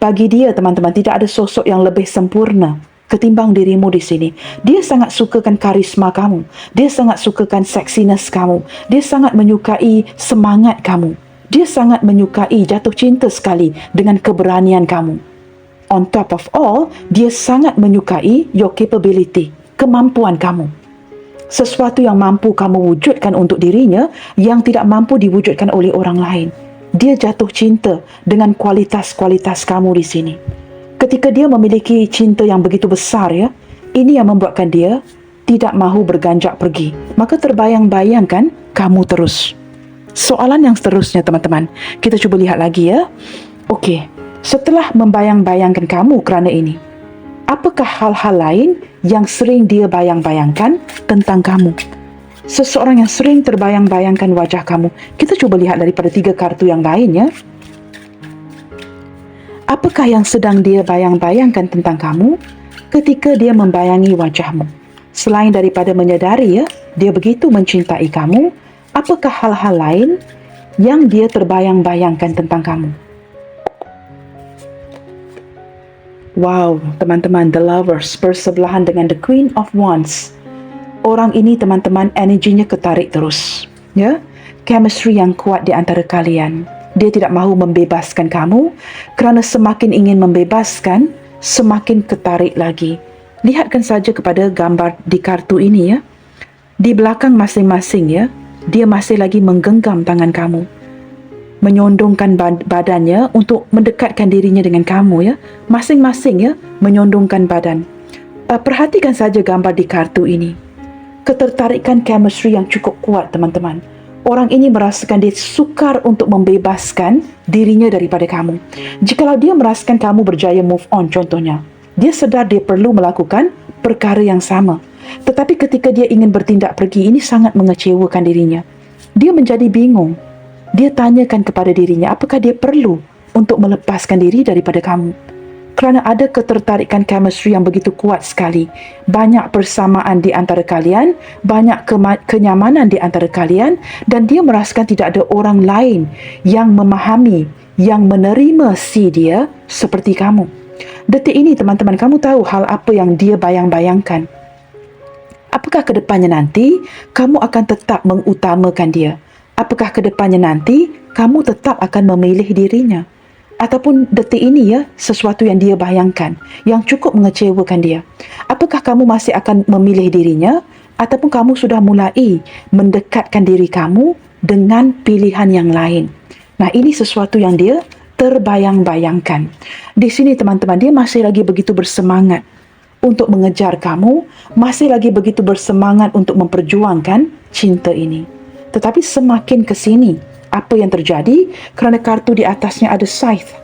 Bagi dia, teman-teman, tidak ada sosok yang lebih sempurna ketimbang dirimu di sini. Dia sangat sukakan karisma kamu. Dia sangat sukakan sexiness kamu. Dia sangat menyukai semangat kamu. Dia sangat menyukai jatuh cinta sekali dengan keberanian kamu. On top of all, dia sangat menyukai your capability, kemampuan kamu. Sesuatu yang mampu kamu wujudkan untuk dirinya yang tidak mampu diwujudkan oleh orang lain. Dia jatuh cinta dengan kualitas-kualitas kamu di sini. Ketika dia memiliki cinta yang begitu besar, ya, ini yang membuatkan dia tidak mahu berganjak pergi. Maka terbayang-bayangkan kamu terus. Soalan yang seterusnya, teman-teman, kita cuba lihat lagi, ya. Okey, setelah membayang-bayangkan kamu kerana ini, apakah hal-hal lain yang sering dia bayang-bayangkan tentang kamu? Seseorang yang sering terbayang-bayangkan wajah kamu. Kita cuba lihat daripada 3 kartu yang lainnya. Apakah yang sedang dia bayang-bayangkan tentang kamu ketika dia membayangi wajahmu? Selain daripada menyadari, ya, dia begitu mencintai kamu, apakah hal-hal lain yang dia terbayang-bayangkan tentang kamu? Wow, teman-teman, The Lovers bersebelahan dengan The Queen of Wands. Orang ini, teman-teman, energinya ketarik terus. Ya, chemistry yang kuat di antara kalian. Dia tidak mahu membebaskan kamu kerana semakin ingin membebaskan, semakin ketarik lagi. Lihatkan saja kepada gambar di kartu ini, ya. Di belakang masing-masing, ya, dia masih lagi menggenggam tangan kamu, menyondongkan badannya untuk mendekatkan dirinya dengan kamu, ya. Masing-masing, ya, menyondongkan badan. Perhatikan saja gambar di kartu ini. Ketertarikan chemistry yang cukup kuat, teman-teman. Orang ini merasakan dia sukar untuk membebaskan dirinya daripada kamu. Jikalau dia merasakan kamu berjaya move on, contohnya, dia sedar dia perlu melakukan perkara yang sama. Tetapi ketika dia ingin bertindak pergi, ini sangat mengecewakan dirinya. Dia menjadi bingung. Dia tanyakan kepada dirinya, apakah dia perlu untuk melepaskan diri daripada kamu? Kerana ada ketertarikan chemistry yang begitu kuat sekali. Banyak persamaan di antara kalian, banyak kenyamanan di antara kalian, dan dia merasakan tidak ada orang lain yang memahami, yang menerima si dia seperti kamu. Detik ini, teman-teman, kamu tahu hal apa yang dia bayang-bayangkan? Apakah ke depannya nanti kamu akan tetap mengutamakan dia? Apakah ke depannya nanti kamu tetap akan memilih dirinya? Ataupun detik ini, ya, sesuatu yang dia bayangkan yang cukup mengecewakan dia. Apakah kamu masih akan memilih dirinya ataupun kamu sudah mulai mendekatkan diri kamu dengan pilihan yang lain? Nah, ini sesuatu yang dia terbayang-bayangkan. Di sini, teman-teman, dia masih lagi begitu bersemangat untuk mengejar kamu, masih lagi begitu bersemangat untuk memperjuangkan cinta ini. Tetapi semakin ke sini, apa yang terjadi? Kerana kartu di atasnya ada Scythe.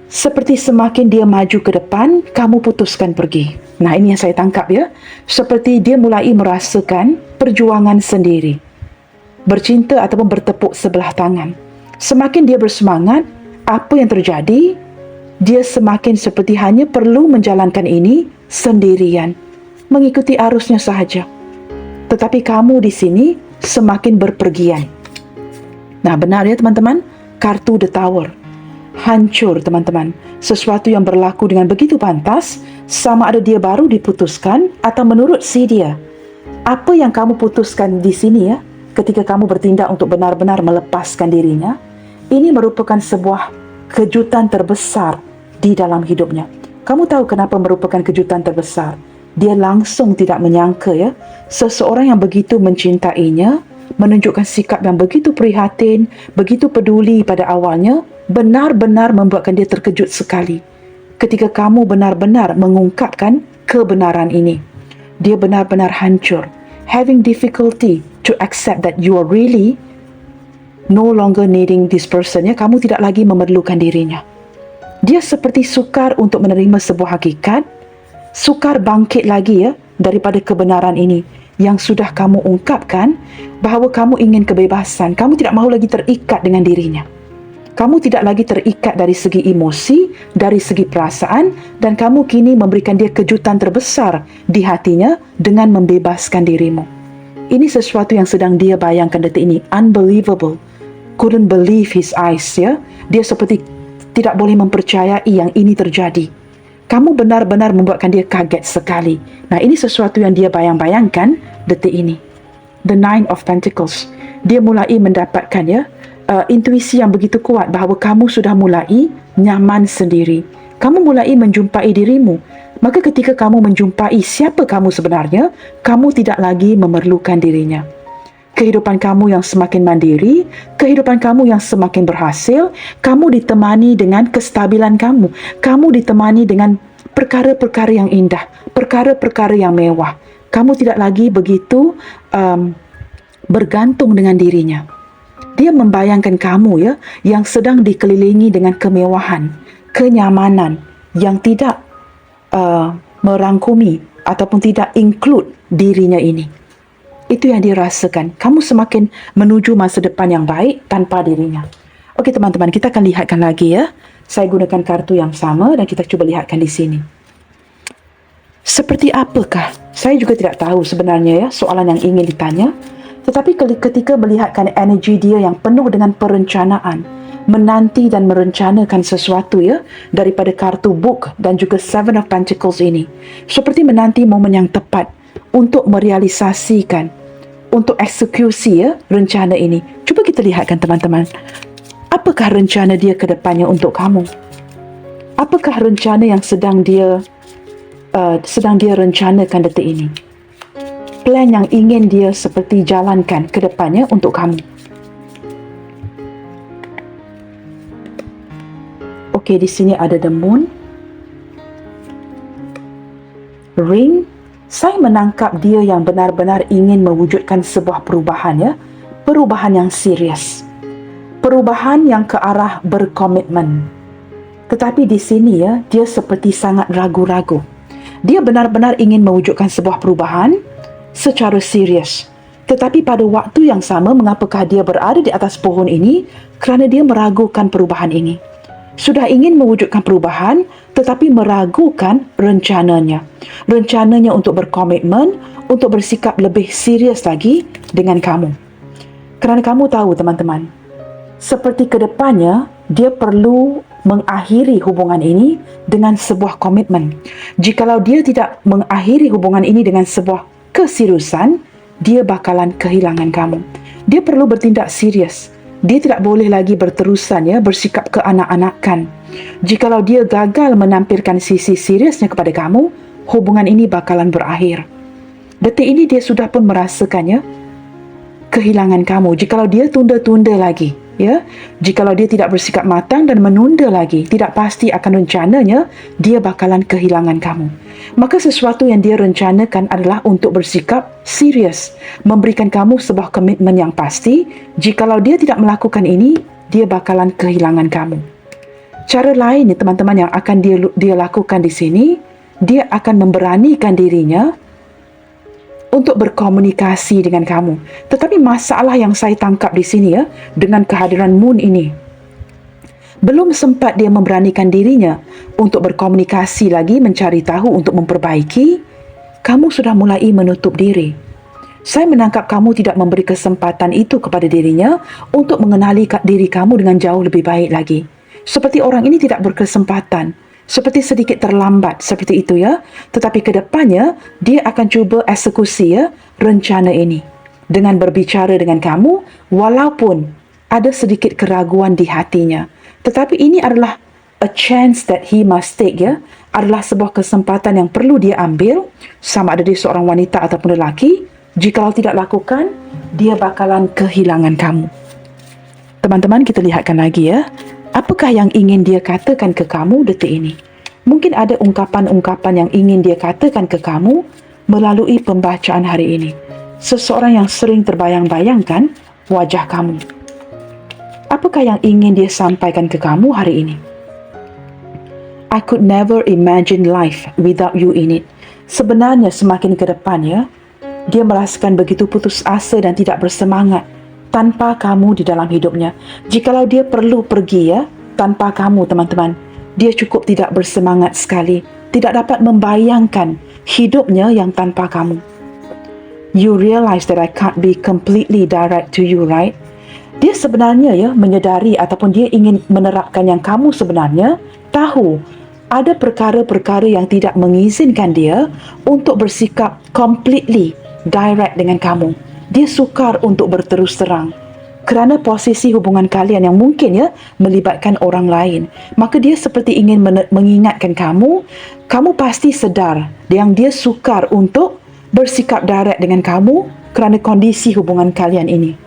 Seperti semakin dia maju ke depan, kamu putuskan pergi. Nah, ini yang saya tangkap, ya. Seperti dia mulai merasakan perjuangan sendiri. Bercinta ataupun bertepuk sebelah tangan. Semakin dia bersemangat, apa yang terjadi? Dia semakin seperti hanya perlu menjalankan ini sendirian, mengikuti arusnya sahaja. Tetapi kamu di sini semakin berpergian. Nah, benar, ya, teman-teman? Kartu The Tower. Hancur, teman-teman. Sesuatu yang berlaku dengan begitu pantas, sama ada dia baru diputuskan atau menurut si dia. Apa yang kamu putuskan di sini, ya, ketika kamu bertindak untuk benar-benar melepaskan dirinya, ini merupakan sebuah kejutan terbesar di dalam hidupnya. Kamu tahu kenapa merupakan kejutan terbesar? Dia langsung tidak menyangka, ya, seseorang yang begitu mencintainya, menunjukkan sikap yang begitu prihatin, begitu peduli pada awalnya, benar-benar membuatkan dia terkejut sekali. Ketika kamu benar-benar mengungkapkan kebenaran ini, dia benar-benar hancur, having difficulty to accept that you are really no longer needing this person, ya, kamu tidak lagi memerlukan dirinya. Dia seperti sukar untuk menerima sebuah hakikat, sukar bangkit lagi, ya, daripada kebenaran ini yang sudah kamu ungkapkan, bahawa kamu ingin kebebasan, kamu tidak mahu lagi terikat dengan dirinya. Kamu tidak lagi terikat dari segi emosi, dari segi perasaan, dan kamu kini memberikan dia kejutan terbesar di hatinya dengan membebaskan dirimu. Ini sesuatu yang sedang dia bayangkan detik ini. Unbelievable. Couldn't believe his eyes, ya. Dia seperti tidak boleh mempercayai yang ini terjadi. Kamu benar-benar membuatkan dia kaget sekali. Nah, ini sesuatu yang dia bayang-bayangkan detik ini. The Nine of Pentacles. Dia mulai mendapatkan, ya, intuisi yang begitu kuat bahawa kamu sudah mulai nyaman sendiri. Kamu mulai menjumpai dirimu. Maka ketika kamu menjumpai siapa kamu sebenarnya, kamu tidak lagi memerlukan dirinya. Kehidupan kamu yang semakin mandiri, kehidupan kamu yang semakin berhasil, kamu ditemani dengan kestabilan kamu. Kamu ditemani dengan perkara-perkara yang indah, perkara-perkara yang mewah. Kamu tidak lagi begitu bergantung dengan dirinya. Dia membayangkan kamu, ya, yang sedang dikelilingi dengan kemewahan, kenyamanan yang tidak merangkumi ataupun tidak include dirinya ini. Itu yang dia rasakan. Kamu semakin menuju masa depan yang baik tanpa dirinya. Okey teman-teman, kita akan lihatkan lagi, ya. Saya gunakan kartu yang sama dan kita cuba lihatkan di sini. Seperti apakah? Saya juga tidak tahu sebenarnya, ya, soalan yang ingin ditanya. Tetapi ketika melihatkan energi dia yang penuh dengan perencanaan, menanti dan merencanakan sesuatu, ya, daripada kartu Book dan juga Seven of Pentacles ini. Seperti menanti momen yang tepat untuk merealisasikan, untuk eksekusi, ya, rencana ini. Cuba kita lihatkan teman-teman. Apakah rencana dia ke depannya untuk kamu? Apakah rencana yang sedang dia rencanakan detik ini? Plan yang ingin dia seperti jalankan ke depannya untuk kamu. Okey, di sini ada the moon, ring. Saya menangkap dia yang benar-benar ingin mewujudkan sebuah perubahan, ya. Perubahan yang serius. Perubahan yang ke arah berkomitmen. Tetapi di sini, ya, dia seperti sangat ragu-ragu. Dia benar-benar ingin mewujudkan sebuah perubahan secara serius. Tetapi pada waktu yang sama, mengapakah dia berada di atas pohon ini? Kerana dia meragukan perubahan ini. Sudah ingin mewujudkan perubahan, tetapi meragukan rencananya. Rencananya untuk berkomitmen, untuk bersikap lebih serius lagi dengan kamu. Kerana kamu tahu teman-teman, seperti ke depannya, dia perlu mengakhiri hubungan ini dengan sebuah komitmen. Jikalau dia tidak mengakhiri hubungan ini dengan sebuah keseriusan, dia bakalan kehilangan kamu. Dia perlu bertindak serius. Dia tidak boleh lagi berterusan, ya, bersikap keanak-anakan. Jikalau dia gagal menampilkan sisi seriusnya kepada kamu, hubungan ini bakalan berakhir. Detik ini dia sudah pun merasakannya kehilangan kamu. Jikalau dia tunda-tunda lagi, ya, jikalau dia tidak bersikap matang dan menunda lagi, tidak pasti akan rencananya, dia bakalan kehilangan kamu. Maka sesuatu yang dia rencanakan adalah untuk bersikap serius, memberikan kamu sebuah komitmen yang pasti. Jikalau dia tidak melakukan ini, dia bakalan kehilangan kamu. Cara lain, teman-teman, yang akan dia lakukan di sini, dia akan memberanikan dirinya untuk berkomunikasi dengan kamu. Tetapi masalah yang saya tangkap di sini, ya, dengan kehadiran moon ini, belum sempat dia memberanikan dirinya untuk berkomunikasi lagi, mencari tahu untuk memperbaiki, kamu sudah mulai menutup diri. Saya menangkap kamu tidak memberi kesempatan itu kepada dirinya untuk mengenali diri kamu dengan jauh lebih baik lagi. Seperti orang ini tidak berkesempatan, seperti sedikit terlambat, seperti itu, ya. Tetapi ke depannya, dia akan cuba eksekusi, ya, rencana ini dengan berbicara dengan kamu, walaupun ada sedikit keraguan di hatinya. Tetapi ini adalah a chance that he must take, ya. Adalah sebuah kesempatan yang perlu dia ambil, sama ada dia seorang wanita ataupun lelaki. Jikalau tidak lakukan, dia bakalan kehilangan kamu. Teman-teman, kita lihatkan lagi, ya. Apakah yang ingin dia katakan ke kamu detik ini? Mungkin ada ungkapan-ungkapan yang ingin dia katakan ke kamu melalui pembacaan hari ini. Seseorang yang sering terbayang-bayangkan wajah kamu. Apakah yang ingin dia sampaikan ke kamu hari ini? I could never imagine life without you in it. Sebenarnya semakin ke depannya, dia merasakan begitu putus asa dan tidak bersemangat tanpa kamu di dalam hidupnya. Jikalau dia perlu pergi ya, tanpa kamu teman-teman, dia cukup tidak bersemangat sekali, tidak dapat membayangkan hidupnya yang tanpa kamu. You realize that I can't be completely direct to you, right? Dia sebenarnya ya menyedari ataupun dia ingin menerapkan yang kamu sebenarnya tahu ada perkara-perkara yang tidak mengizinkan dia untuk bersikap completely direct dengan kamu. Dia sukar untuk berterus terang kerana posisi hubungan kalian yang mungkin ya melibatkan orang lain. Maka dia seperti ingin mengingatkan kamu pasti sedar yang dia sukar untuk bersikap direct dengan kamu kerana kondisi hubungan kalian ini.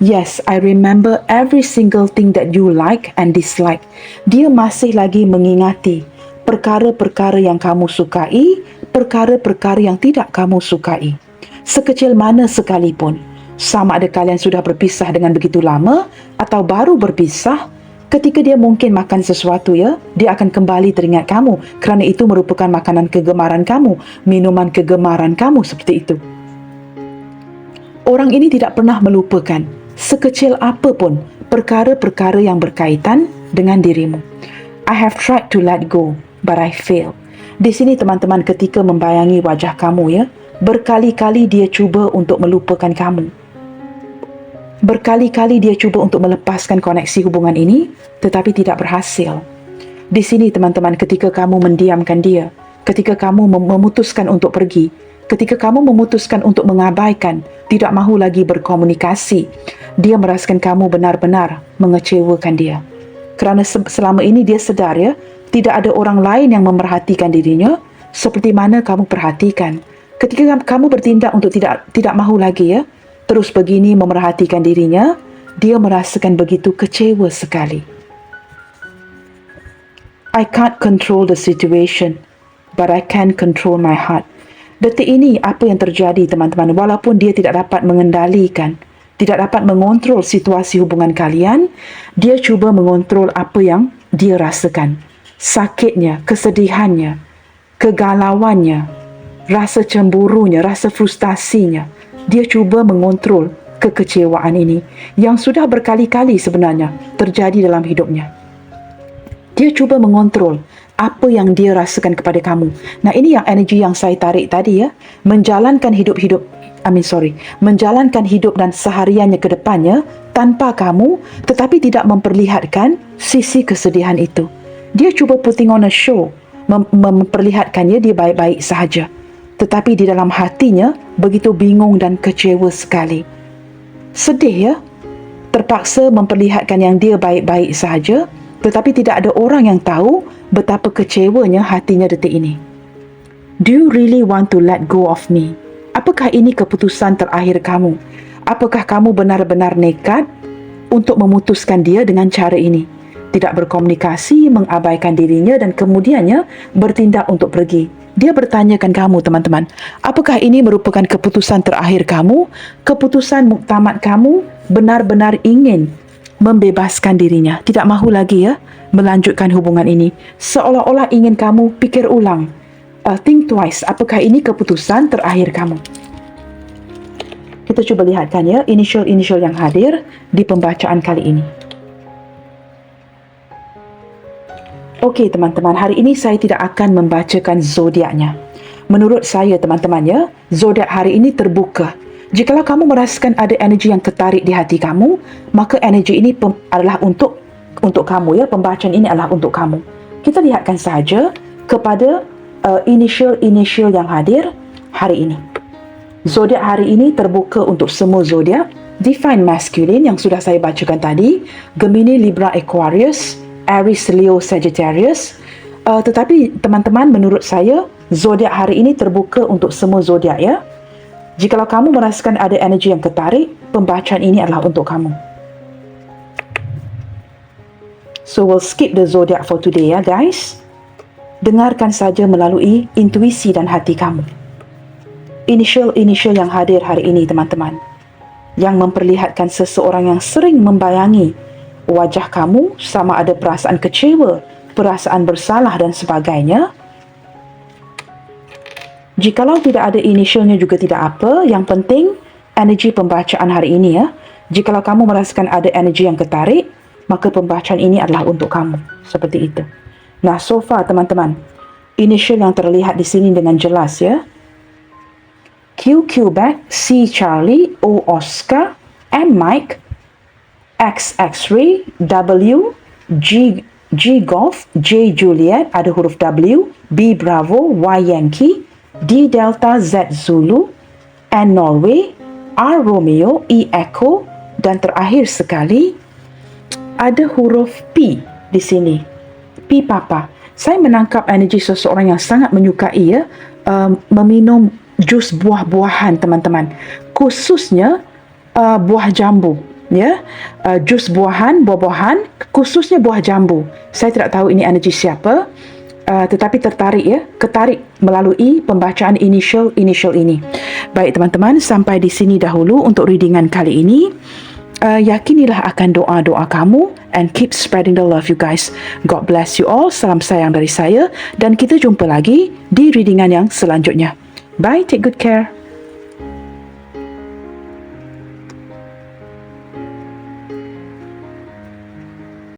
Yes, I remember every single thing that you like and dislike. Dia masih lagi mengingati perkara-perkara yang kamu sukai, perkara-perkara yang tidak kamu sukai. Sekecil mana sekalipun, sama ada kalian sudah berpisah dengan begitu lama atau baru berpisah, ketika dia mungkin makan sesuatu ya, dia akan kembali teringat kamu kerana itu merupakan makanan kegemaran kamu, minuman kegemaran kamu seperti itu. Orang ini tidak pernah melupakan sekecil apapun perkara-perkara yang berkaitan dengan dirimu. I have tried to let go, but I failed. Di sini teman-teman ketika membayangi wajah kamu ya, berkali-kali dia cuba untuk melupakan kamu. Berkali-kali dia cuba untuk melepaskan koneksi hubungan ini, tetapi tidak berhasil. Di sini teman-teman ketika kamu mendiamkan dia, ketika kamu memutuskan untuk pergi, ketika kamu memutuskan untuk mengabaikan, tidak mahu lagi berkomunikasi, dia merasakan kamu benar-benar mengecewakan dia. Kerana selama ini dia sedar ya, tidak ada orang lain yang memerhatikan dirinya seperti mana kamu perhatikan. Ketika kamu bertindak untuk tidak mahu lagi ya, terus begini memerhatikan dirinya, dia merasakan begitu kecewa sekali. I can't control the situation, but I can control my heart. Detik ini apa yang terjadi teman-teman, walaupun dia tidak dapat mengendalikan, tidak dapat mengontrol situasi hubungan kalian, dia cuba mengontrol apa yang dia rasakan. Sakitnya, kesedihannya, kegalauannya, rasa cemburunya, rasa frustasinya. Dia cuba mengontrol kekecewaan ini yang sudah berkali-kali sebenarnya terjadi dalam hidupnya. Dia cuba mengontrol apa yang dia rasakan kepada kamu. Nah, ini yang energi yang saya tarik tadi ya. Menjalankan menjalankan hidup dan sehariannya ke depannya tanpa kamu, tetapi tidak memperlihatkan sisi kesedihan itu. Dia cuba putting on a show, memperlihatkannya dia baik-baik sahaja. Tetapi di dalam hatinya begitu bingung dan kecewa sekali. Sedih ya, terpaksa memperlihatkan yang dia baik-baik sahaja, tetapi tidak ada orang yang tahu betapa kecewanya hatinya detik ini. Do you really want to let go of me? Apakah ini keputusan terakhir kamu? Apakah kamu benar-benar nekat untuk memutuskan dia dengan cara ini? Tidak berkomunikasi, mengabaikan dirinya dan kemudiannya bertindak untuk pergi. Dia bertanyakan kamu teman-teman, apakah ini merupakan keputusan terakhir kamu? Keputusan muktamad kamu benar-benar ingin membebaskan dirinya, tidak mahu lagi ya melanjutkan hubungan ini, seolah-olah ingin kamu pikir ulang, think twice, apakah ini keputusan terakhir kamu? Kita cuba lihatkan ya inisial-inisial yang hadir di pembacaan kali ini. Okey teman-teman, hari ini saya tidak akan membacakan zodiaknya. Menurut saya teman-teman ya, zodiak hari ini terbuka. Jikalau kamu merasakan ada energi yang tertarik di hati kamu, maka energi ini adalah untuk kamu ya. Pembacaan ini adalah untuk kamu. Kita lihatkan saja kepada inisial-inisial yang hadir hari ini. Zodiak hari ini terbuka untuk semua zodiak. Divine Masculine yang sudah saya bacakan tadi, Gemini, Libra, Aquarius, Aries, Leo, Sagittarius. Tetapi teman-teman, menurut saya zodiak hari ini terbuka untuk semua zodiak ya. Jikalau kamu merasakan ada energi yang tertarik, pembacaan ini adalah untuk kamu. So we'll skip the zodiac for today ya guys. Dengarkan saja melalui intuisi dan hati kamu. Inisial-inisial yang hadir hari ini teman-teman, yang memperlihatkan seseorang yang sering membayangi wajah kamu, sama ada perasaan kecewa, perasaan bersalah dan sebagainya. Jikalau tidak ada inisialnya juga tidak apa, yang penting energi pembacaan hari ini ya. Jikalau kamu merasakan ada energi yang ketarik, maka pembacaan ini adalah untuk kamu. Seperti itu. Nah, so far teman-teman, initial yang terlihat di sini dengan jelas ya. Q Quebec, C Charlie, O Oscar, M Mike, X X-ray, W, G Golf, J Juliet, ada huruf W, B Bravo, Y Yankee, D Delta, Z Zulu, N Norway, R Romeo, E Echo, dan terakhir sekali ada huruf P di sini. P Papa. Saya menangkap energi seseorang yang sangat menyukai ya, meminum jus buah-buahan teman-teman. Khususnya buah jambu ya. Jus buah-buahan, khususnya buah jambu. Saya tidak tahu ini energi siapa. Tetapi ketarik melalui pembacaan initial ini. Baik teman-teman, sampai di sini dahulu untuk readingan kali ini. Yakinilah akan doa-doa kamu and keep spreading the love you guys. God bless you all. Salam sayang dari saya dan kita jumpa lagi di readingan yang selanjutnya. Bye, take good care.